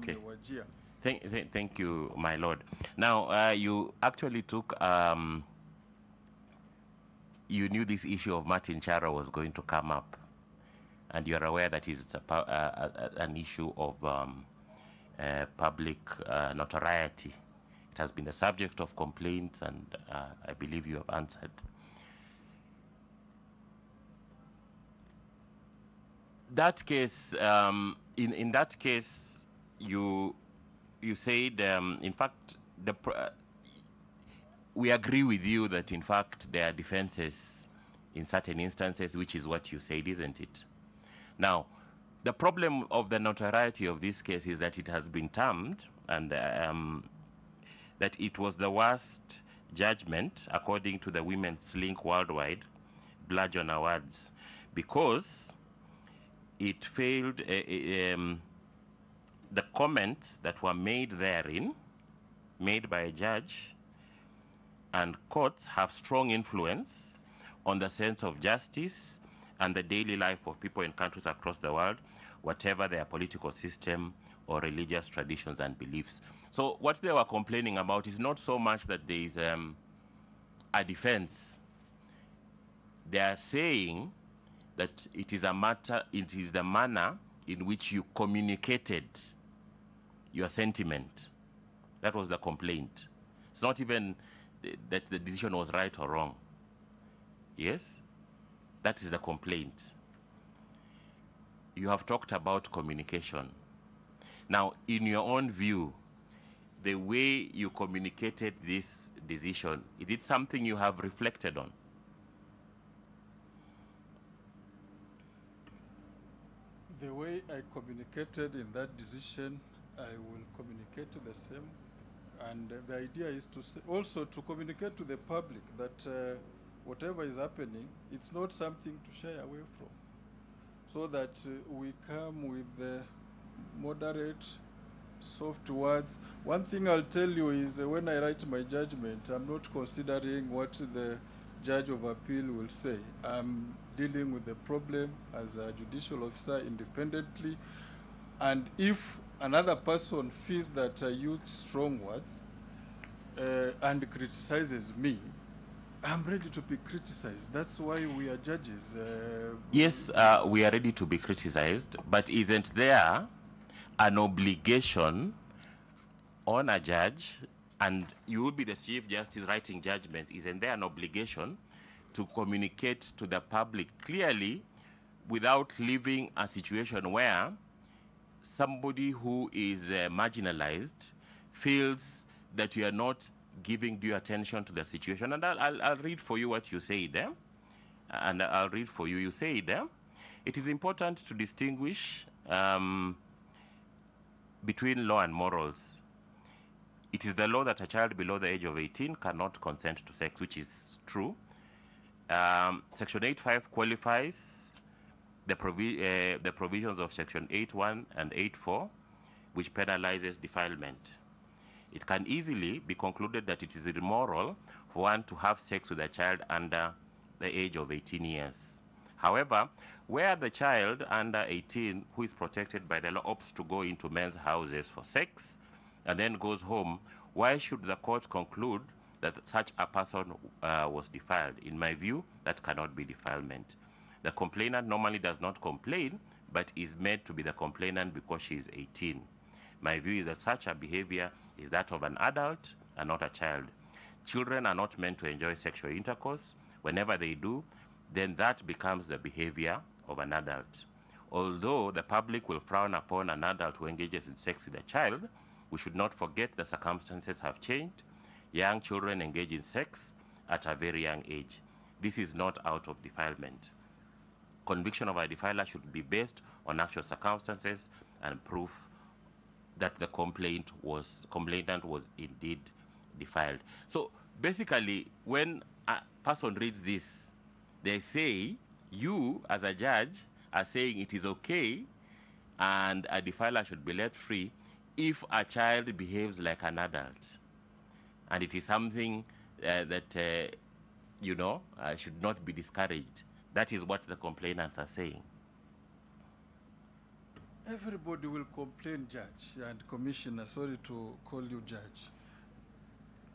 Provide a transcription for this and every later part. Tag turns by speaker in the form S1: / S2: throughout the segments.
S1: Okay.
S2: Wajir.
S1: Thank you, my lord. Now, you actually took, you knew this issue of Martin Chara was going to come up, and you're aware that it's an issue of public notoriety. It has been the subject of complaints, and I believe you have answered. That case, in that case, you said, in fact, we agree with you that, in fact, there are defenses in certain instances, which is what you said, isn't it? Now, the problem of the notoriety of this case is that it has been termed, and that it was the worst judgment according to the Women's Link Worldwide Bludgeon Awards, because it failed, the comments that were made therein, made by a judge, and courts have strong influence on the sense of justice and the daily life of people in countries across the world, whatever their political system or religious traditions and beliefs. So what they were complaining about is not so much that there is a defense. They are saying that it is the manner in which you communicated your sentiment. That was the complaint. It's not even that the decision was right or wrong. Yes? That is the complaint. You have talked about communication. Now, in your own view, the way you communicated this decision, is it something you have reflected on?
S2: The way I communicated in that decision, I will communicate the same. And the idea is to also to communicate to the public that whatever is happening, it's not something to shy away from. So that we come with moderate, soft words. One thing I'll tell you is that when I write my judgment, I'm not considering what the judge of appeal will say. I'm dealing with the problem as a judicial officer independently. And if another person feels that I used strong words and criticizes me, I'm ready to be criticized. That's why we are judges.
S1: Yes, we are ready to be criticized, but isn't there an obligation on a judge, and you will be the Chief Justice writing judgments, isn't there an obligation to communicate to the public clearly without leaving a situation where somebody who is marginalized feels that you are not giving due attention to the situation? And I'll read for you what you said. And I'll read for you. You said, it is important to distinguish between law and morals. It is the law that a child below the age of 18 cannot consent to sex, which is true. Section 8.5 qualifies the provisions of Section 8.1 and 8.4, which penalizes defilement. It can easily be concluded that it is immoral for one to have sex with a child under the age of 18 years. However, where the child under 18 who is protected by the law opts to go into men's houses for sex and then goes home, why should the court conclude that such a person was defiled? In my view, that cannot be defilement. The complainant normally does not complain, but is made to be the complainant because she is 18. My view is that such a behavior is that of an adult and not a child. Children are not meant to enjoy sexual intercourse. Whenever they do, then that becomes the behavior of an adult. Although the public will frown upon an adult who engages in sex with a child, we should not forget the circumstances have changed. Young children engage in sex at a very young age. This is not out of defilement. Conviction of a defiler should be based on actual circumstances and proof that the complainant was indeed defiled. So basically, when a person reads this, they say you, as a judge, are saying it is okay and a defiler should be let free if a child behaves like an adult. And it is something that, should not be discouraged. That is what the complainants are saying.
S2: Everybody will complain, Judge and Commissioner. Sorry to call you Judge.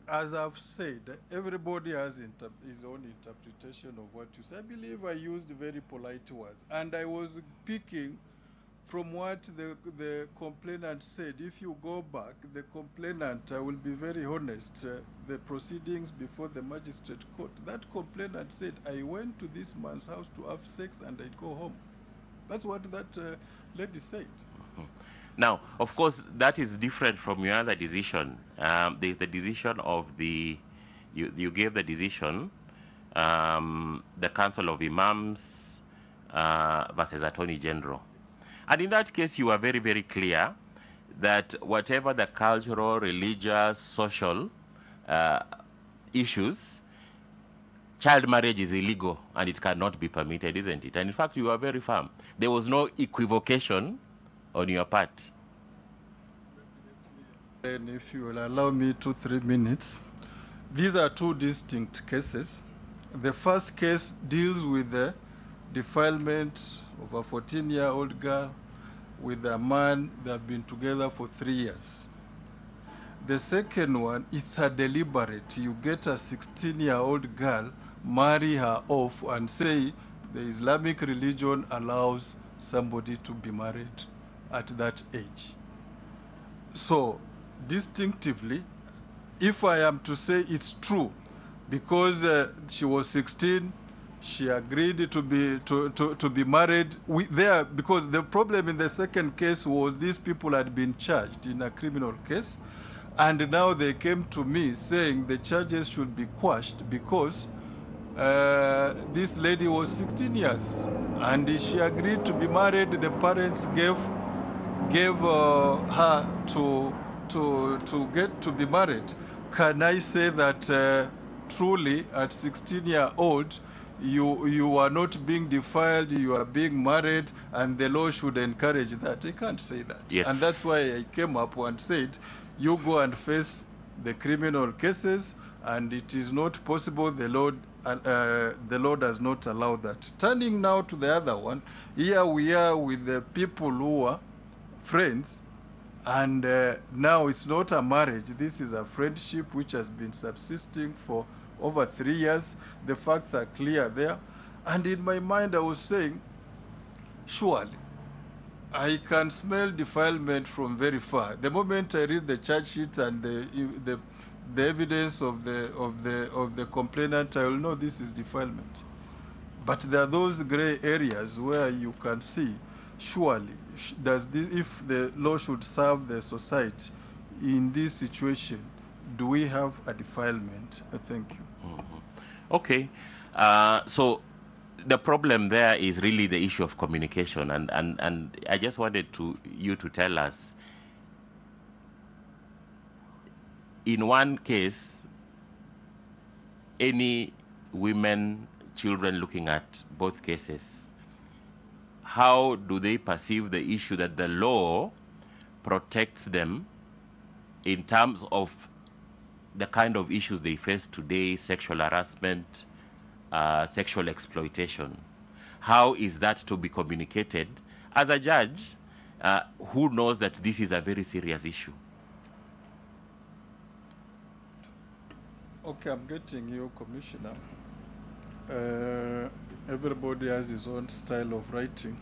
S2: As I've said, everybody has his own interpretation of what you say. I believe I used very polite words, and I was picking from what the complainant said. If you go back, the complainant, I will be very honest, the proceedings before the magistrate court, that complainant said, I went to this man's house to have sex and I go home. That's what that lady said.
S1: Now, of course, that is different from your other decision. There's the decision of you gave the decision, the Council of Imams versus Attorney General. And in that case, you were very, very clear that whatever the cultural, religious, social issues, child marriage is illegal and it cannot be permitted, isn't it? And in fact, you were very firm. There was no equivocation on your part.
S2: And if you will allow me 2-3 minutes, these are two distinct cases. The first case deals with the defilement of a 14-year-old girl with a man that have been together for 3 years. The second one, it's a deliberate. You get a 16-year-old girl, marry her off and say the Islamic religion allows somebody to be married at that age. So, distinctively, if I am to say it's true, because she was 16, she agreed to be married there, because the problem in the second case was these people had been charged in a criminal case, and now they came to me saying the charges should be quashed because this lady was 16 years and she agreed to be married. The parents gave her to get to be married. Can I say that truly at 16-year-old you are not being defiled, you are being married, and the law should encourage that? I can't say that.
S1: Yes.
S2: And that's why I came up and said, you go and face the criminal cases, and it is not possible. The law does not allow that. Turning now to the other one, here we are with the people who are friends, and now it's not a marriage. This is a friendship which has been subsisting for over 3 years. The facts are clear there. And in my mind, I was saying, surely, I can smell defilement from very far. The moment I read the charge sheet and the evidence of the complainant, I will know this is defilement. But there are those gray areas where you can see, surely, if the law should serve the society in this situation, do we have a defilement? Thank you.
S1: Mm-hmm. Okay. So the problem there is really the issue of communication, and I just wanted you to tell us, in one case, any women, children looking at both cases, how do they perceive the issue that the law protects them in terms of the kind of issues they face today, sexual harassment, sexual exploitation? How is that to be communicated as a judge who knows that this is a very serious issue?
S2: Okay, I'm getting you, Commissioner. Everybody has his own style of writing.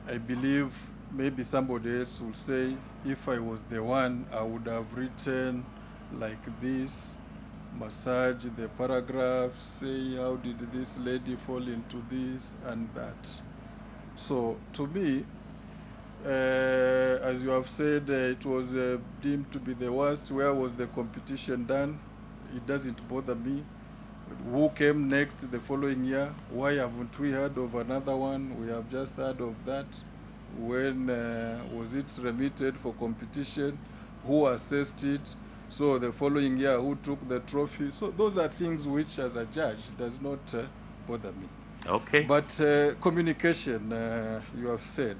S2: I believe maybe somebody else will say, if I was the one, I would have written like this, massage the paragraph, say how did this lady fall into this and that. So to me, as you have said, it was deemed to be the worst. Where was the competition done? It doesn't bother me. Who came next the following year? Why haven't we heard of another one? We have just heard of that. When was it remitted for competition? Who assessed it? So the following year, who took the trophy? So those are things which, as a judge, does not bother me.
S1: Okay.
S2: But communication, you have said,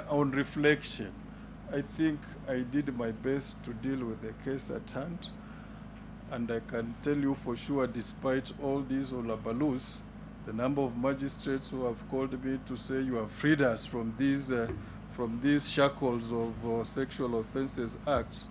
S2: on reflection, I think I did my best to deal with the case at hand. And I can tell you for sure, despite all these hullabaloos, the number of magistrates who have called me to say you have freed us from these shackles of Sexual Offences Act.